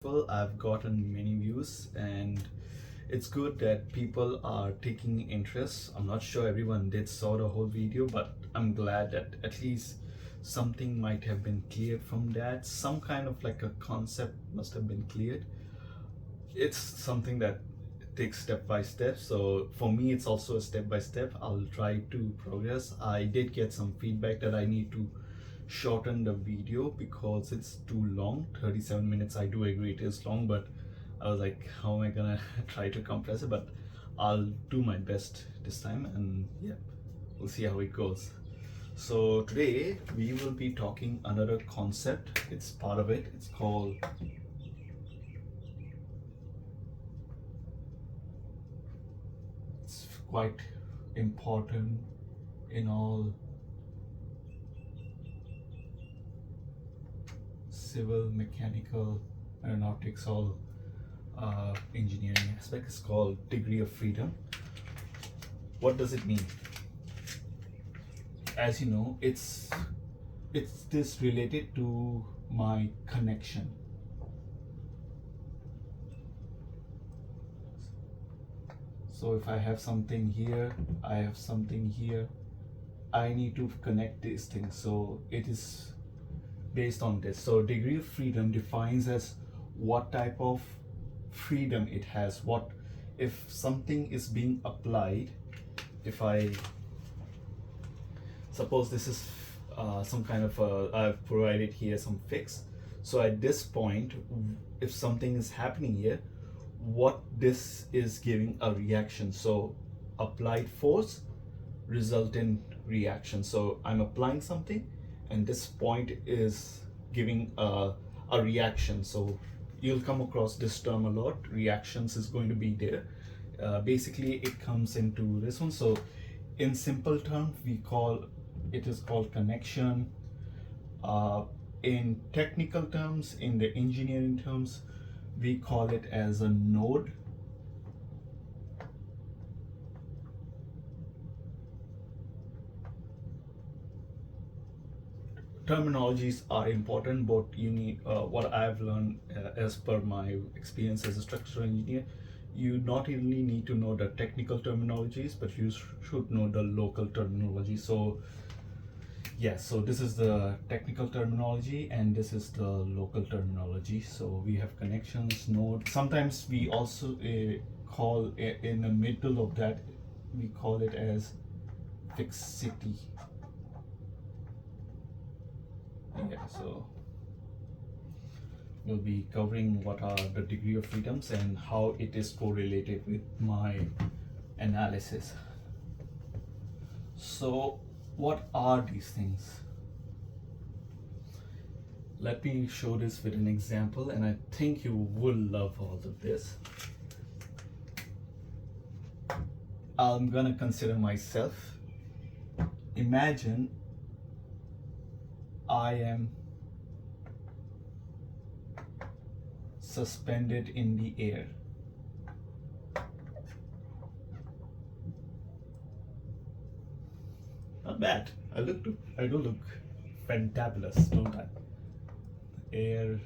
Well, I've gotten many views, and it's good that people are taking interest. I'm not sure everyone did saw the whole video, but I'm glad that at least something might have been cleared from that. Some kind of like a concept must have been cleared. It's something that takes step by step. So for me, it's also a step by step. I'll try to progress. I did get some feedback that I need to shorten the video because it's too long. 37 minutes, I do agree it is long, but I was like, how am I gonna try to compress it? But I'll do my best this time, and yeah, we'll see how it goes. So today we will be talking another concept. It's part of it. It's called quite important in all civil, mechanical, aeronautics, all engineering aspects. It's called degree of freedom. What does it mean? As you know, it's this related to my connection. So if I have something here, I have something here, I need to connect these things. So it is based on this. So degree of freedom defines as what type of freedom it has. What if something is being applied, if I suppose this is some kind of I've provided here some fix. So at this point, if something is happening here, what this is giving a reaction. So applied force result in reaction. So I'm applying something, and this point is giving a reaction. So you'll come across this term a lot. Reactions is going to be there. Basically, it comes into this one. So in simple terms, it is called connection. In technical terms, in the engineering terms, we call it as a node. Terminologies are important, but you need what I've learned as per my experience as a structural engineer, you not only need to know the technical terminologies, but you should know the local terminology. So yeah, so this is the technical terminology and this is the local terminology. So we have connections, node. Sometimes we also call in the middle of that, we call it as fixity. Yeah, so we'll be covering what are the degree of freedoms and how it is correlated with my analysis. So what are these things? Let me show this with an example, and I think you will love all of this. I'm gonna consider myself. Imagine I am suspended in the air. Not bad. I do look fantabulous, don't I? Air,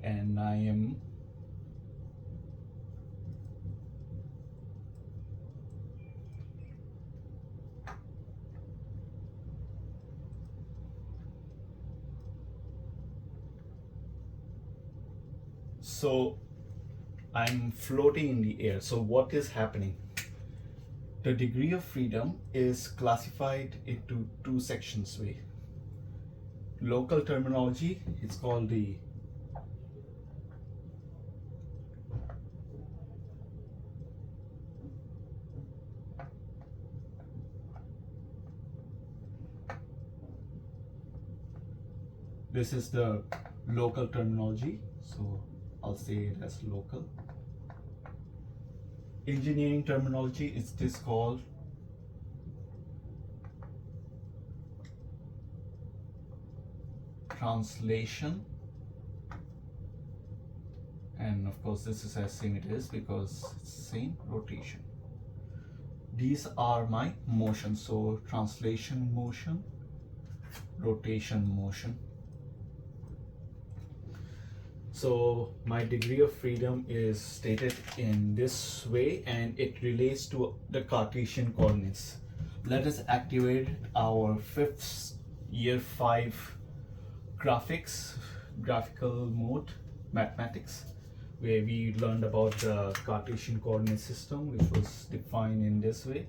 and I am so I'm floating in the air. So what is happening? The degree of freedom is classified into two sections way. Local terminology, it's called the this is the local terminology, so I'll say it as local. Engineering terminology is this called translation, and of course this is as same it is because it's same rotation. These are my motions, so translation motion, rotation motion. So my degree of freedom is stated in this way, and it relates to the Cartesian coordinates. Let us activate our fifth year 5 graphical mode, mathematics, where we learned about the Cartesian coordinate system, which was defined in this way.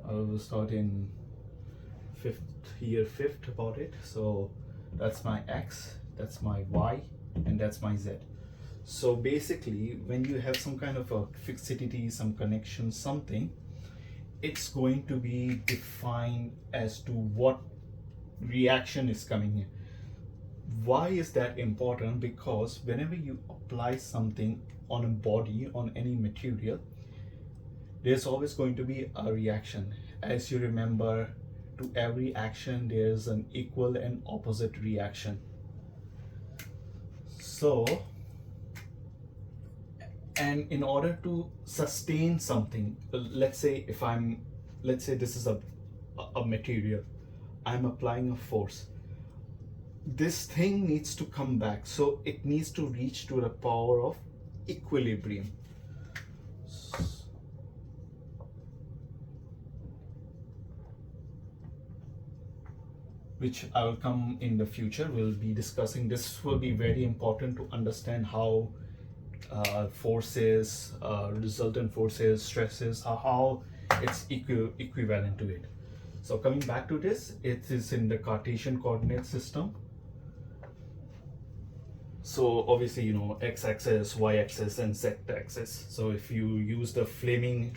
I will start in year 5 about it. So that's my x, that's my y, and that's my z. So basically, when you have some kind of a fixity, some connection, something, it's going to be defined as to what reaction is coming in. Why is that important? Because whenever you apply something on a body, on any material, there's always going to be a reaction. As you remember, to every action there's an equal and opposite reaction. So, and in order to sustain something, let's say this is a material, I'm applying a force. This thing needs to come back, so it needs to reach to the power of equilibrium. Which I will come in the future. We'll be discussing. This will be very important to understand how forces, resultant forces, stresses, how it's equivalent to it. So coming back to this, it is in the Cartesian coordinate system. So obviously, you know, x-axis, y-axis, and z-axis. So if you use the Flemington's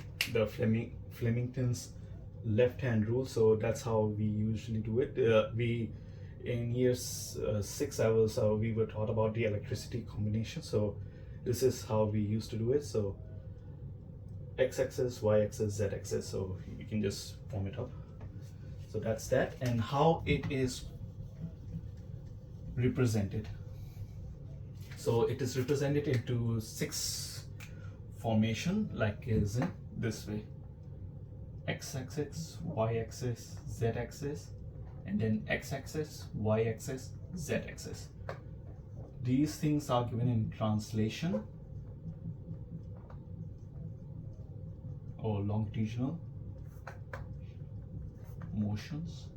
left-hand rule, so that's how we usually do it. We in year 6 we were taught about the electricity combination. So this is how we used to do it. So x-axis, y-axis, z-axis. So you can just form it up. So that's that, and how it is represented. So it is represented into 6 formation, like is in this way: x-axis, y-axis, z-axis, and then x-axis, y-axis, z-axis. These things are given in translation or longitudinal motions,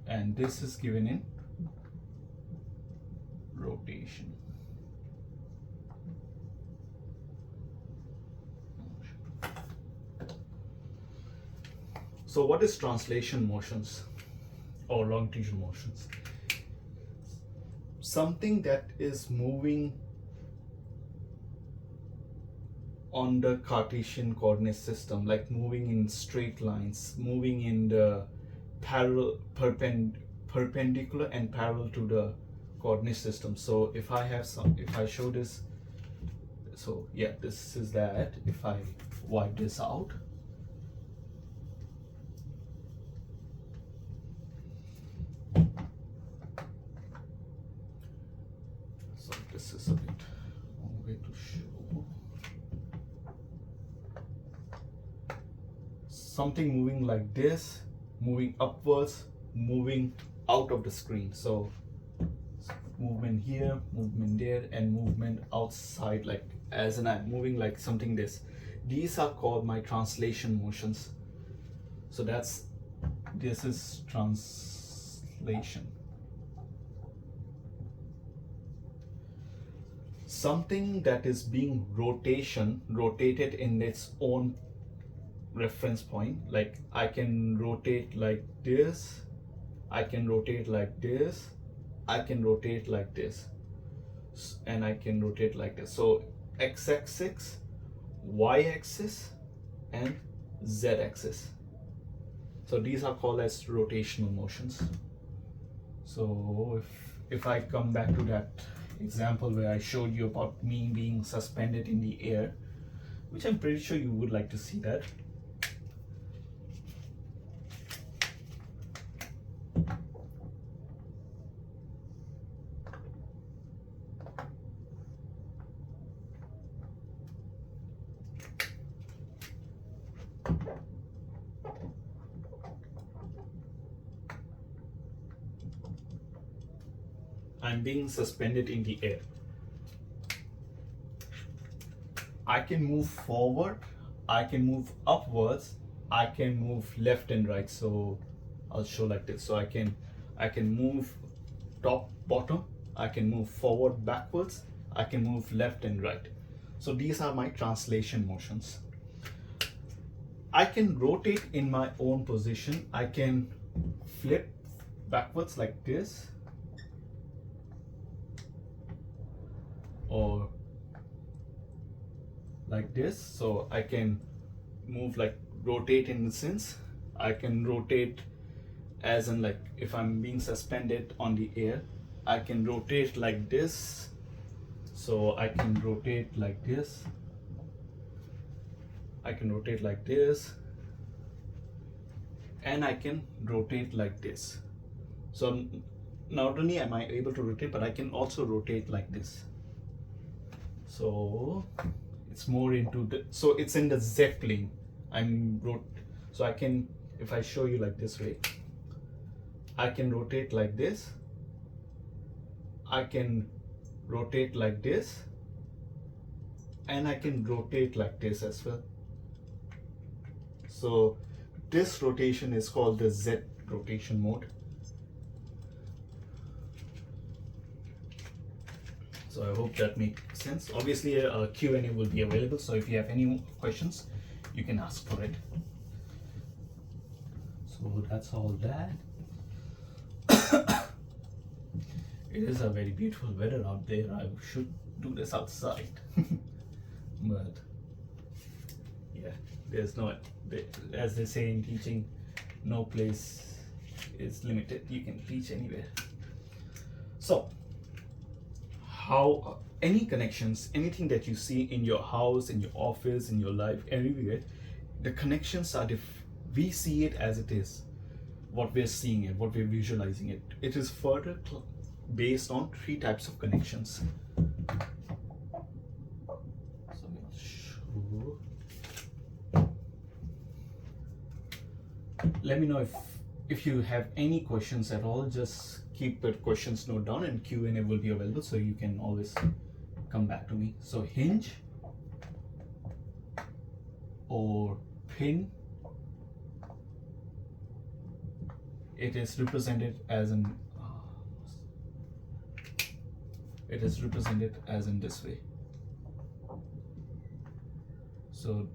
and this is given in rotation. So what is translation motions or longitudinal motions? Something that is moving on the Cartesian coordinate system, like moving in straight lines, moving in the perpendicular and parallel to the coordinate system. So if I show this, so yeah, this is that. If I wipe this out, so this is a bit long way to show. Something moving like this, moving upwards, moving out of the screen. So movement here, movement there, and movement outside, like as in I'm moving like something this. These are called my translation motions. So this is translation. Something that is being rotated in its own reference point. Like I can rotate like this, I can rotate like this, I can rotate like this, and I can rotate like this. So x-axis, y-axis, and z-axis. So these are called as rotational motions. So if I come back to that example where I showed you about me being suspended in the air, which I'm pretty sure you would like to see that. I'm being suspended in the air. I can move forward, I can move upwards, I can move left and right. So I'll show like this. So I can move top, bottom, I can move forward, backwards, I can move left and right. So these are my translation motions. I can rotate in my own position. I can flip backwards like this, or like this. So I can move, like rotate in the sense I can rotate as in, like if I'm being suspended on the air, I can rotate like this. So I can rotate like this, I can rotate like this, and I can rotate like this. So not only am I able to rotate, but I can also rotate like this. So it's more into the, so it's in the Z plane. So I can, if I show you like this way, I can rotate like this, I can rotate like this, and I can rotate like this as well. So this rotation is called the Z rotation mode. So I hope that makes sense. Obviously a Q&A will be available, so if you have any questions, you can ask for it. So that's all that. It is a very beautiful weather out there. I should do this outside. But yeah, there's no, as they say in teaching, no place is limited. You can teach anywhere. So how any connections, anything that you see in your house, in your office, in your life, everywhere, the connections are we see it as it is, what we're seeing it, what we're visualizing it. It is further based on 3 types of connections. So I'll show. Let me know if you have any questions at all. Just keep the questions note down, and Q&A will be available, so you can always come back to me. So hinge or pin, it is represented as in this way. So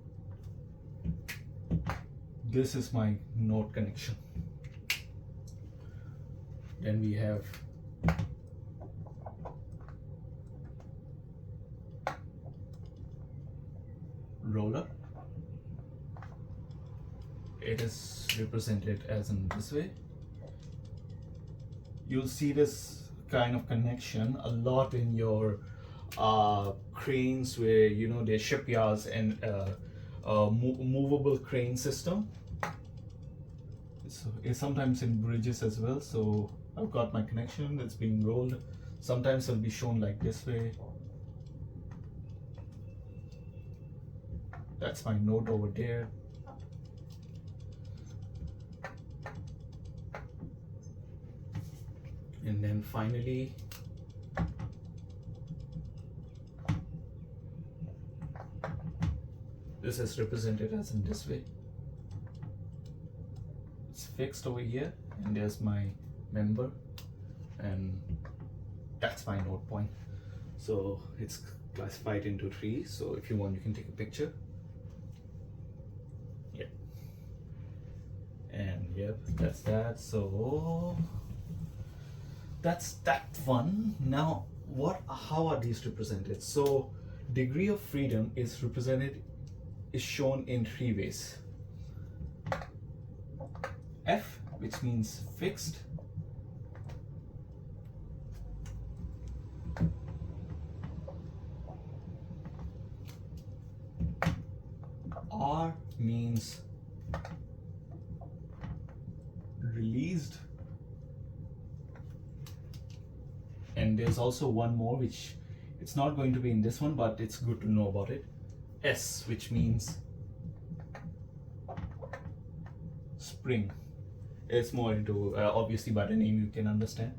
this is my node connection. Then we have roller. It is represented as in this way. You'll see this kind of connection a lot in your cranes, where there's shipyards and movable crane system. It's sometimes in bridges as well. So I've got my connection that's being rolled. Sometimes it'll be shown like this way. That's my node over there. And then finally, this is represented as in this way. It's fixed over here, and there's my member, and that's my node point. So it's classified into 3. So if you want, you can take a picture. Yeah. And yep, that's that. So that's that one. Now how are these represented? So degree of freedom is shown in 3 ways. F, which means fixed. R means released. And there's also one more, which it's not going to be in this one, but it's good to know about it. S, which means spring. It's more into, obviously by the name you can understand.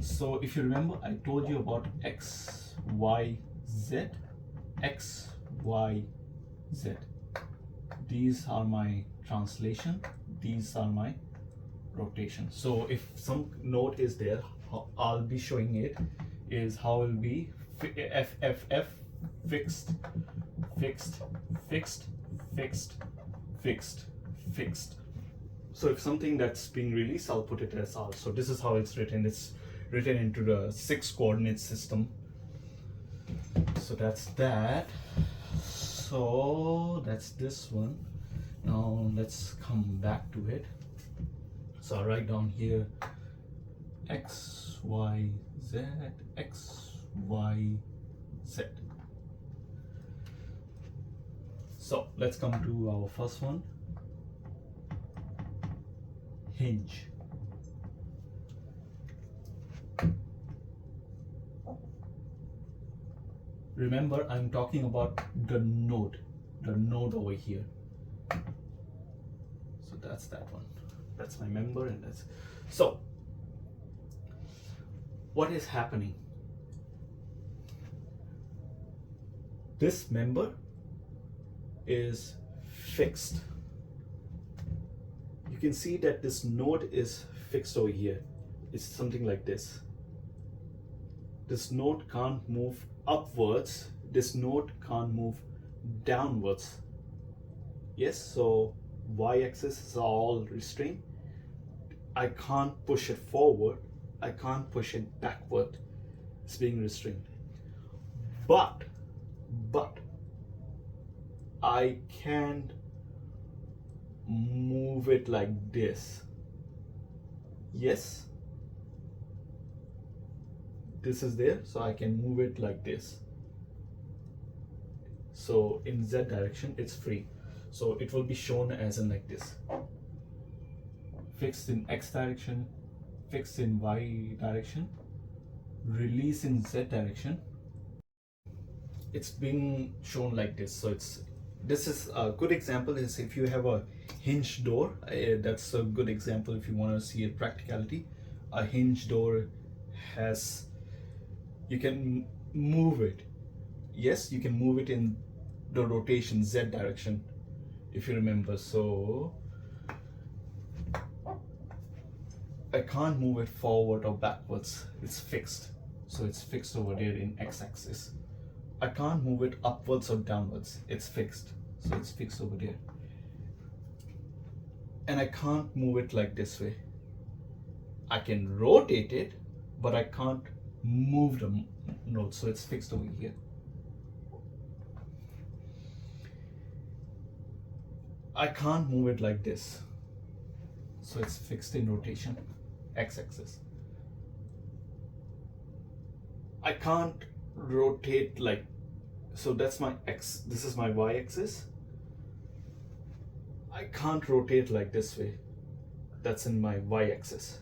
So if you remember, I told you about X, Y, Z, X, Y, Z. These are my translation, these are my rotation. So if some node is there, I'll be showing it is how it will be F, F, F, fixed, fixed, fixed, fixed, fixed, fixed. So if something that's being released, I'll put it as R. So this is how it's written. It's written into the 6 coordinate system. So that's that. So that's this one. Now let's come back to it. So I'll write down here X, Y, Z, X, Y, Z. So let's come to our first one. Hinge. Remember, I'm talking about the node over here. So that's that one. That's my member, and that's so. What is happening? This member is fixed. You can see that this node is fixed over here. It's something like this. This node can't move upwards. This node can't move downwards. Yes, so y-axis is all restrained. I can't push it forward. I can't push it backward. It's being restrained. But I can move it like this. Yes, this is there, so I can move it like this. So in Z direction it's free, so it will be shown as in like this: fixed in X direction, fixed in Y direction, release in Z direction. It's being shown like this. So this is a good example is if you have a hinge door. That's a good example if you want to see a practicality. A hinge door has, you can move it. Yes, you can move it in the rotation Z direction, if you remember. So I can't move it forward or backwards. It's fixed. So it's fixed over there in X-axis. I can't move it upwards or downwards. It's fixed. So it's fixed over there. And I can't move it like this way. I can rotate it, but I can't move the node. So it's fixed over here. I can't move it like this. So it's fixed in rotation, X-axis. I can't rotate like, so that's my X, this is my Y-axis. I can't rotate like this way. That's in my Y-axis.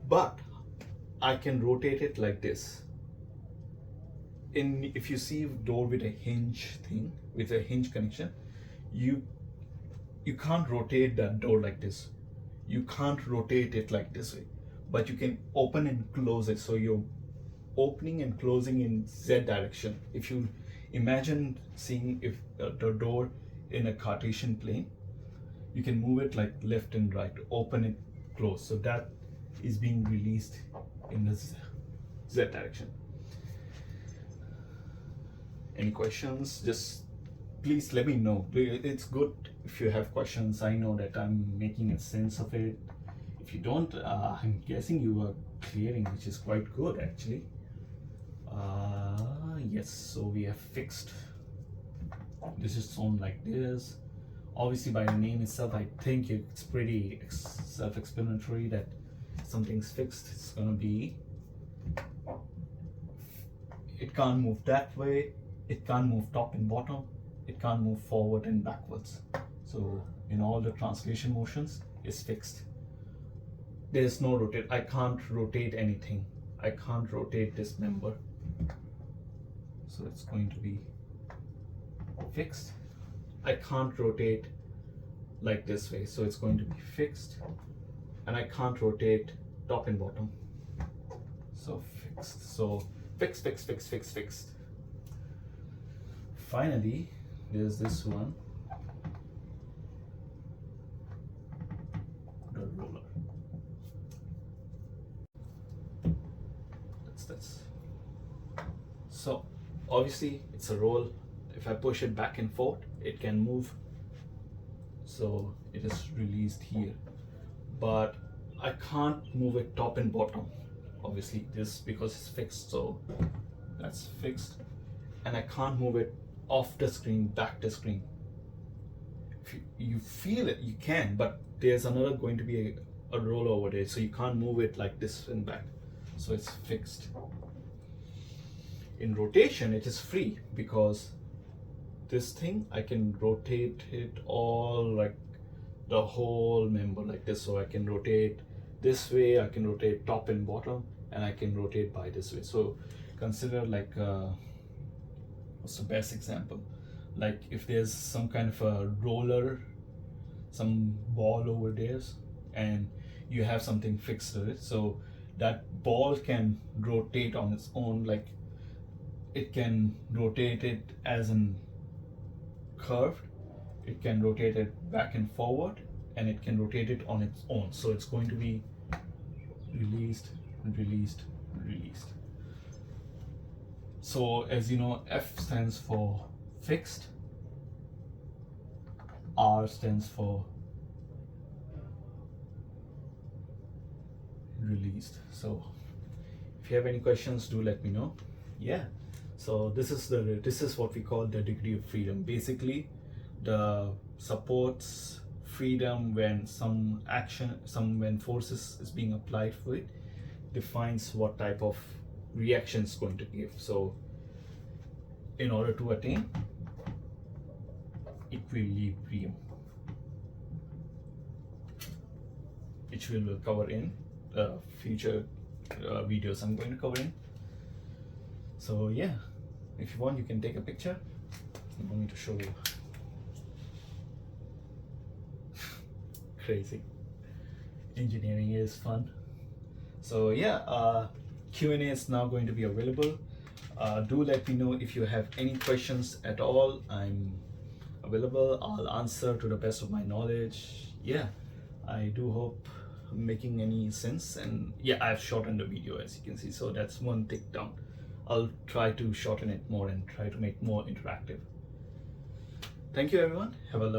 But I can rotate it like this. If you see door with a hinge thing, with a hinge connection, you can't rotate that door like this. You can't rotate it like this way, but you can open and close it. So you're opening and closing in Z direction. If you imagine seeing if the door in a Cartesian plane, you can move it like left and right, open and close. So that is being released in the Z direction. Any questions? Just please let me know. It's good if you have questions. I know that I'm making a sense of it. If you don't, I'm guessing you are clearing, which is quite good actually. Yes, so we have fixed. This is shown like this. Obviously by the name itself, I think it's pretty self-explanatory that something's fixed. It's gonna be, it can't move that way, it can't move top and bottom, it can't move forward and backwards. So in all the translation motions, it's fixed. There's no rotate. I can't rotate anything. I can't rotate this member. So it's going to be fixed. I can't rotate like this way. So it's going to be fixed. and I can't rotate top and bottom. So fixed. So fixed. Finally, there's this one, the roller. That's this. So obviously it's a roll. If I push it back and forth, it can move. So it is released here, but I can't move it top and bottom. Obviously this, because it's fixed, so that's fixed. And I can't move it off the screen, back the screen. If you feel it, you can, but there's another going to be a roll over there, so you can't move it like this and back. So it's fixed. In rotation, it is free, because this thing, I can rotate it all, like the whole member like this. So I can rotate this way, I can rotate top and bottom, and I can rotate by this way. So consider like what's the best example? Like if there's some kind of a roller, some ball over there, and you have something fixed to it, so that ball can rotate on its own. Like it can rotate it as in curved, it can rotate it back and forward, and it can rotate it on its own. So it's going to be released. So as you know, F stands for fixed, R stands for released. So if you have any questions, do let me know. Yeah, so this is what we call the degree of freedom. Basically, the supports freedom when when forces is being applied for it, defines what type of reaction it's going to give. So in order to attain equilibrium, which we will cover in future videos I'm going to cover in. So yeah, if you want, you can take a picture. I'm going to show you. Crazy. Engineering is fun. So yeah, Q&A is now going to be available. Do let me know if you have any questions at all. I'm available. I'll answer to the best of my knowledge. Yeah, I do hope I'm making any sense. And yeah, I've shortened the video, as you can see, so that's one tick down. I'll try to shorten it more and try to make more interactive. Thank you everyone. Have a lovely